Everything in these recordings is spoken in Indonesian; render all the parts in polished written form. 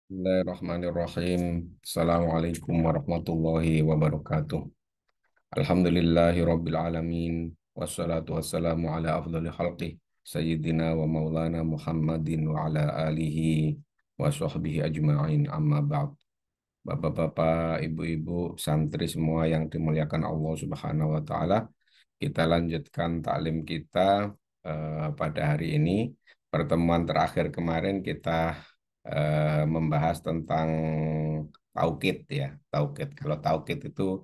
Bismillahirrahmanirrahim. Assalamualaikum warahmatullahi wabarakatuh. Alhamdulillahi rabbil alamin. Wassalatu wassalamu ala afdali khalqih. Sayyidina wa maulana Muhammadin wa ala alihi wa sahbihi ajma'in amma ba'd. Bapak-bapak, ibu-ibu, santri semua yang dimuliakan Allah Subhanahu wa taala. Kita lanjutkan taklim kita pada hari ini. Pertemuan terakhir kemarin kita membahas tentang taukid ya. Taukid. Kalau taukid itu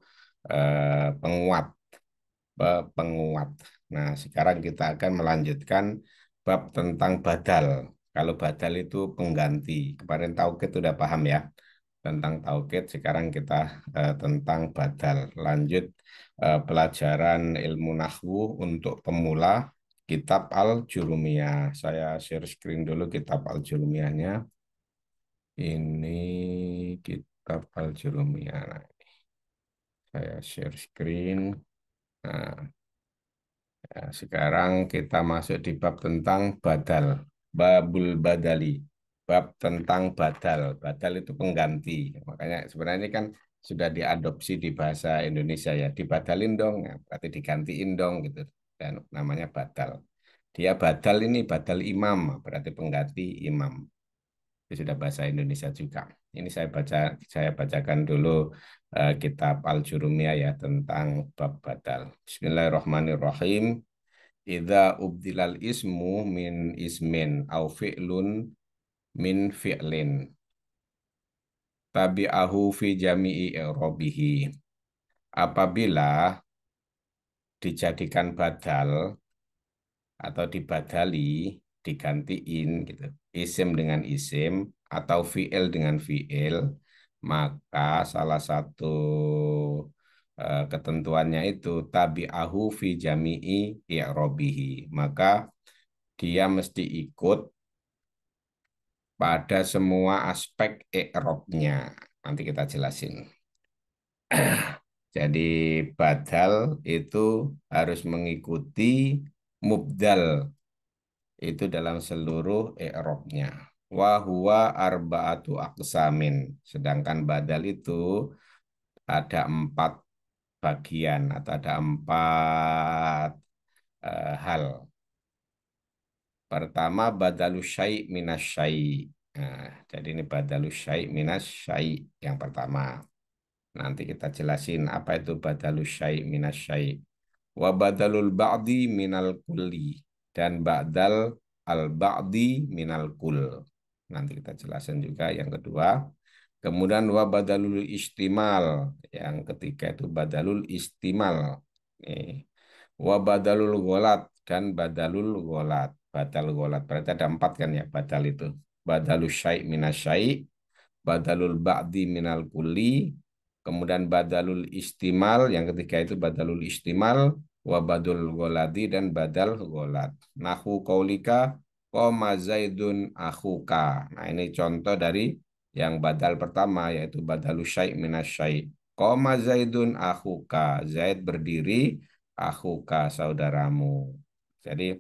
penguat, penguat. Nah, sekarang kita akan melanjutkan bab tentang badal. Kalau badal itu pengganti. Kemarin taukid udah paham ya tentang taukid. Sekarang kita tentang badal. Lanjut pelajaran ilmu nahwu untuk pemula. Kitab Al-Jurumiyah. Saya share screen dulu kitab Al-Jurumiyahnya. Ini kitab Al-Jurumiyah. Nah, saya share screen. Nah, ya, sekarang kita masuk di bab tentang badal. Babul badali. Bab tentang badal. Badal itu pengganti. Makanya sebenarnya ini kan sudah diadopsi di bahasa Indonesia ya. Dibadalin dong, ya, berarti digantiin dong gitu. Dan namanya badal. Dia badal ini badal imam, berarti pengganti imam. Itu sudah bahasa Indonesia juga. Ini saya bacakan dulu kitab Al-Jurumiyah ya tentang bab badal. Bismillahirrahmanirrahim. Idza ubdilal ismu min ismin au fi'lun min fi'lin tabi'ahu fi jami'i i'rabihi. Apabila dijadikan badal atau dibadali, digantiin gitu. Isim dengan isim atau fi'il dengan fi'il, maka salah satu ketentuannya itu tabi'ahu fi jami'i i'rabihi. Maka dia mesti ikut pada semua aspek i'rabnya. Nanti kita jelasin. Jadi badal itu harus mengikuti mubdal itu dalam seluruh i'rabnya. Wa huwa arba'atu aqsamin. Sedangkan badal itu ada 4 bagian atau ada 4 hal. Pertama badalus syai' minas syai'. Nah, jadi ini badalus syai' minas syai' yang pertama. Nanti kita jelasin apa itu badalus syai' minas syai'. Wa badalul ba'di minal kulli dan ba'dal al ba'di minal kul. Nanti kita jelasin juga yang kedua. Kemudian wa badalul istimal. Yang ketiga itu badalul istimal. Nih. Wa badalul golat dan badalul golat. Badal golat. Berarti ada 4 kan ya badal itu. Badalul syai' minas syai'. Badalul ba'di minal kulli. Kemudian badalul istimal, yang ketiga itu badalul istimal, wa badul goladi dan badal golad. Nahu kaulika, koma zaidun akhuka. Nah ini contoh dari yang badal pertama, yaitu badalul syai' minas syai'. Koma zaidun akhuka. Zaid berdiri, akhuka saudaramu. Jadi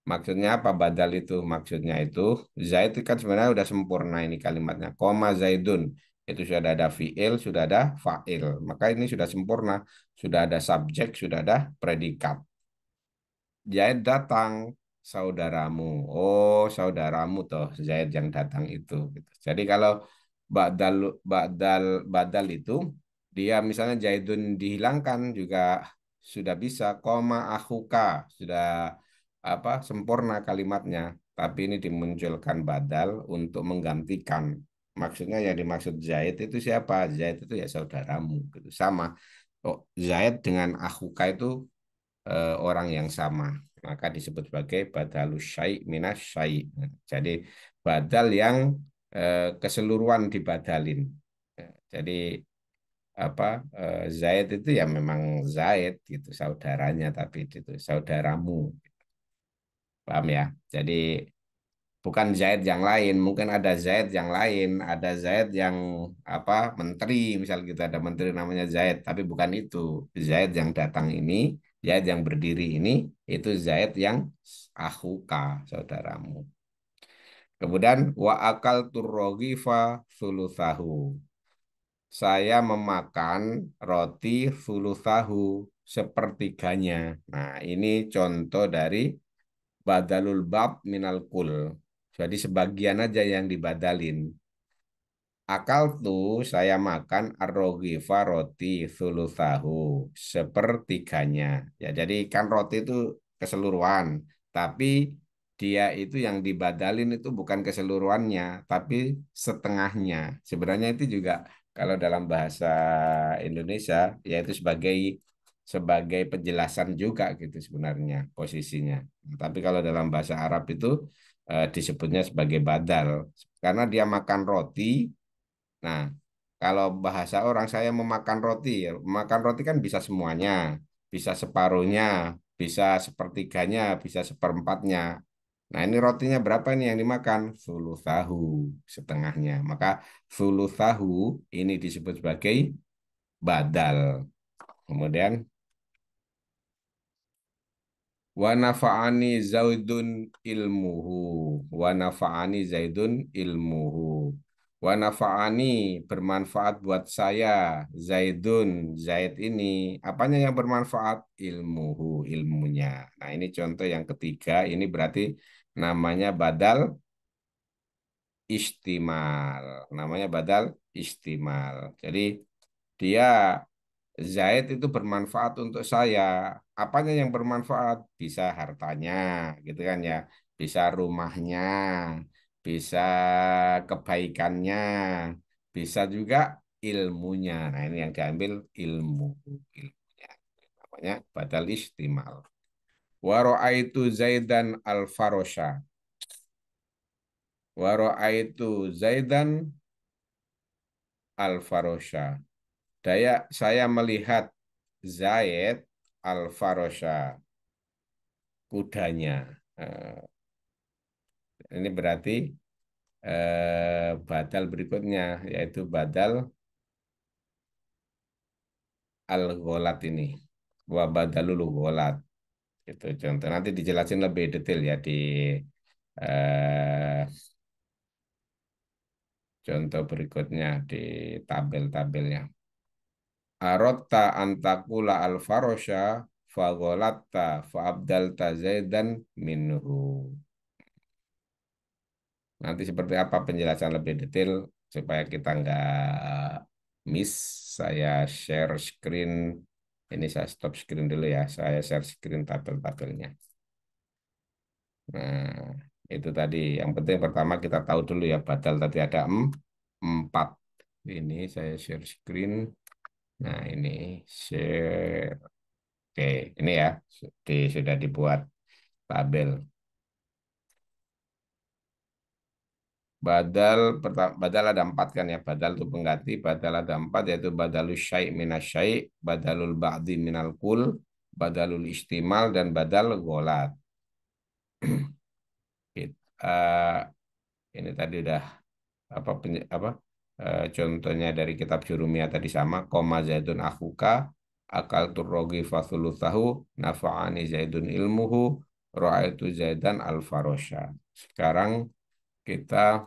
maksudnya apa badal itu? Maksudnya itu Zaid itu kan sebenarnya udah sempurna ini kalimatnya. Koma Zaidun. Itu sudah ada fiil, sudah ada fa'il. Maka ini sudah sempurna. Sudah ada subjek, sudah ada predikat. Zaid datang, saudaramu. Oh, saudaramu toh Zaid yang datang itu. Gitu. Jadi kalau badal badal badal itu dia misalnya Zaidun dihilangkan juga sudah bisa koma akhuka sudah apa sempurna kalimatnya. Tapi ini dimunculkan badal untuk menggantikan. Maksudnya yang dimaksud Zaid itu siapa? Zaid itu ya saudaramu gitu. Sama. Oh, Zaid dengan akhuka itu orang yang sama. Maka disebut sebagai badalus syai' minas syai'. Jadi badal yang keseluruhan dibadalin. Jadi apa Zaid itu ya memang Zaid gitu saudaranya tapi itu saudaramu. Paham ya? Jadi bukan Zaid yang lain, mungkin ada Zaid yang lain, ada Zaid yang apa menteri, misal kita ada menteri namanya Zaid, tapi bukan itu. Zaid yang datang ini, Zaid yang berdiri ini, itu Zaid yang akhuka, saudaramu. Kemudian wa akal turrogifa sulusahu. Saya memakan roti sulusahu sepertiganya. Nah, ini contoh dari badalul bab minal kul. Jadi sebagian aja yang dibadalin. Akal tuh saya makan arrogifa roti sulusahu sepertiganya. Ya, jadi kan roti itu keseluruhan, tapi dia itu yang dibadalin itu bukan keseluruhannya, tapi setengahnya. Sebenarnya itu juga kalau dalam bahasa Indonesia yaitu sebagai penjelasan juga gitu sebenarnya posisinya. Tapi kalau dalam bahasa Arab itu disebutnya sebagai badal karena dia makan roti. Nah, kalau bahasa orang saya memakan roti, ya, makan roti kan bisa semuanya, bisa separuhnya, bisa sepertiganya, bisa seperempatnya. Nah, ini rotinya berapa nih yang dimakan? Sulu tahu, setengahnya. Maka sulu tahu ini disebut sebagai badal. Kemudian wa nafa'ani zaidun ilmuhu. Wa nafa'ani zaidun ilmuhu. Wa nafa'ani bermanfaat buat saya. Zaidun, Zaid ini. Apanya yang bermanfaat? Ilmuhu, ilmunya. Nah ini contoh yang ketiga. Ini berarti namanya badal istimal. Namanya badal istimal. Jadi dia Zaid itu bermanfaat untuk saya. Apanya yang bermanfaat? Bisa hartanya, gitu kan ya. Bisa rumahnya, bisa kebaikannya, bisa juga ilmunya. Nah, ini yang diambil ilmunya. Namanya badal istimal. Wa ra'aitu Zaidan al-Farosha. Wa ra'aitu Zaidan al-Farosha. Saya melihat Zaid Al-Farosha, kudanya. Eh, ini berarti badal berikutnya, yaitu badal Al-Gholat ini. Wa badalul gholat. Itu contoh. Nanti dijelasin lebih detail ya di eh, contoh berikutnya di tabel-tabelnya. Arotta antakula al-farosha fagolatta faabdalta zaidan minhu. Nanti seperti apa penjelasan lebih detail supaya kita nggak miss. Saya share screen. Ini saya stop screen dulu ya. Saya share screen tabel-tabelnya. Nah, itu tadi. Yang penting pertama kita tahu dulu ya. Badal tadi ada 4. Ini saya share screen. Nah, ini share. Oke, ini ya. Sudah dibuat tabel. Badal ada 4 kan ya. Badal itu pengganti. Badal ada 4 yaitu badalul syai' minas syai', badalul ba'di minal kul, badalul istimal dan badal golat. Gitu. Ini tadi udah contohnya dari kitab Jurumiyah tadi sama. Koma zaidun akhuka akal turrogi tahu nafa'ani zaidun ilmuhu ra'aitu zaidan al-farosha. Sekarang kita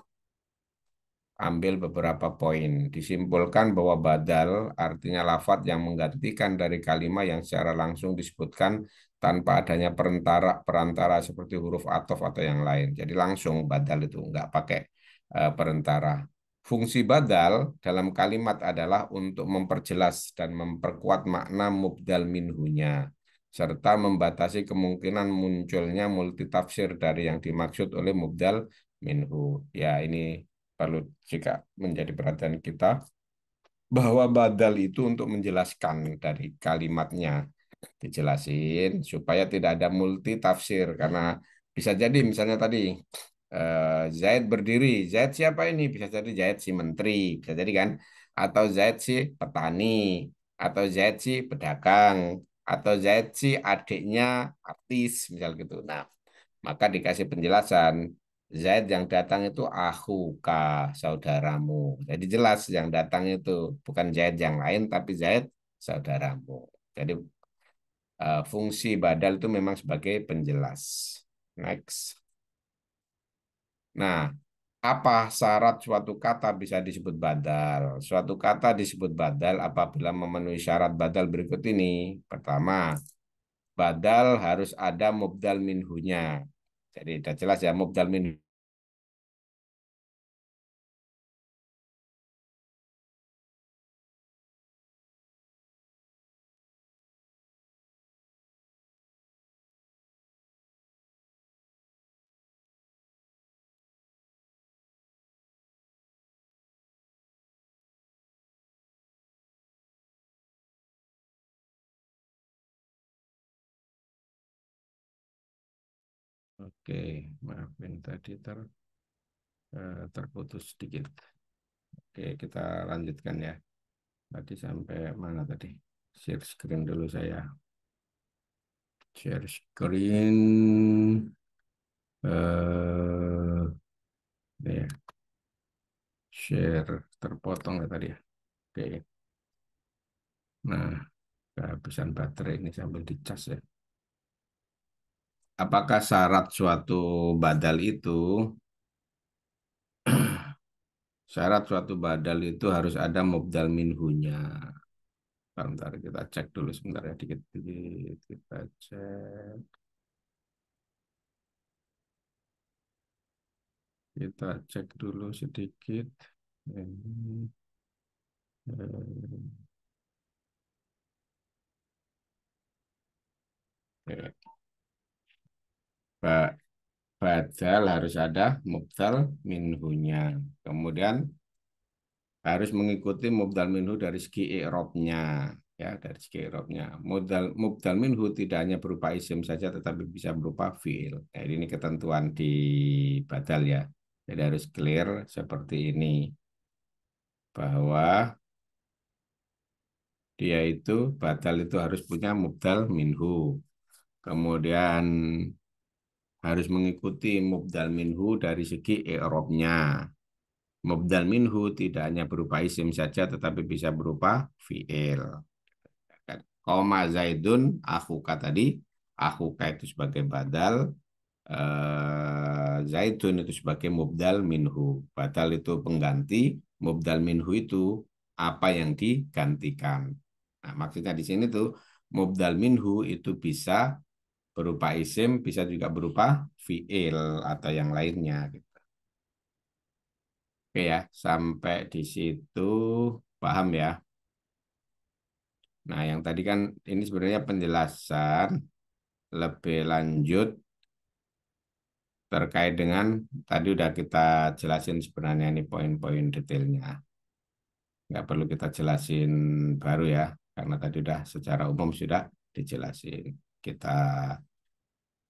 ambil beberapa poin. Disimpulkan bahwa badal artinya lafadz yang menggantikan dari kalimat yang secara langsung disebutkan tanpa adanya perantara seperti huruf athof atau yang lain. Jadi langsung badal itu nggak pakai perantara. Fungsi badal dalam kalimat adalah untuk memperjelas dan memperkuat makna mubdal minhunya serta membatasi kemungkinan munculnya multitafsir dari yang dimaksud oleh mubdal minhu. Ya, ini perlu juga menjadi perhatian kita bahwa badal itu untuk menjelaskan dari kalimatnya dijelasin supaya tidak ada multi tafsir karena bisa jadi misalnya tadi Zaid berdiri, Zaid siapa ini? Bisa jadi Zaid si menteri, bisa jadi kan? Atau Zaid si petani, atau Zaid si pedagang, atau Zaid si adiknya artis, misal gitu. Nah, maka dikasih penjelasan, Zaid yang datang itu akhuka, saudaramu. Jadi jelas yang datang itu bukan Zaid yang lain, tapi Zaid saudaramu. Jadi fungsi badal itu memang sebagai penjelas. Next. Nah, Apa syarat suatu kata bisa disebut badal? Suatu kata disebut badal apabila memenuhi syarat badal berikut ini. Pertama, badal harus ada mubdal minhunya. Jadi sudah jelas ya mubdal minhu. Oke, maafin tadi terputus sedikit. Oke, kita lanjutkan ya. Tadi sampai mana tadi? Share screen dulu saya. Share screen. Ini ya, share terpotong ya tadi ya. Oke. Nah, kehabisan baterai ini sambil dicas ya. Apakah syarat suatu badal itu, syarat suatu badal itu harus ada mubdal minhunya? Bentar, kita cek dulu sebentar ya, dikit-dikit. Kita cek. Kita cek dulu sedikit. Ini, eh, ba- badal harus ada mubdal minhunya. Kemudian harus mengikuti mubdal minhu dari segi i'rabnya, ya, dari segi i'rabnya. Mubdal minhu tidak hanya berupa isim saja tetapi bisa berupa fiil. Nah, ini ketentuan di badal ya. Jadi harus clear seperti ini bahwa dia itu badal itu harus punya mubdal minhu. Kemudian harus mengikuti mubdal minhu dari segi i'rabnya. Mubdal minhu tidak hanya berupa isim saja tetapi bisa berupa fiil. Koma Zaidun akhuka tadi, akhuka itu sebagai badal, Zaidun itu sebagai mubdal minhu. Badal itu pengganti, mubdal minhu itu apa yang digantikan. Nah, maksudnya di sini tuh mubdal minhu itu bisa berupa isim, bisa juga berupa fiil atau yang lainnya gitu. Oke ya, sampai di situ paham ya. Nah, yang tadi kan ini sebenarnya penjelasan lebih lanjut terkait dengan tadi udah kita jelasin sebenarnya ini poin-poin detailnya. Nggak perlu kita jelasin baru ya, karena tadi udah secara umum sudah dijelasin. Kita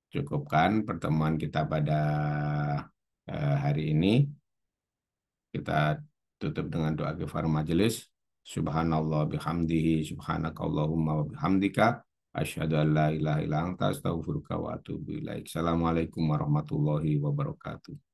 cukupkan pertemuan kita pada hari ini. Kita tutup dengan doa kifar majelis. Subhanallah bihamdihi subhanakallahumma wa bihamdika asyhadu an la ilaha illa anta astaghfiruka wa atubu ilaik. Assalamualaikum warahmatullahi wabarakatuh.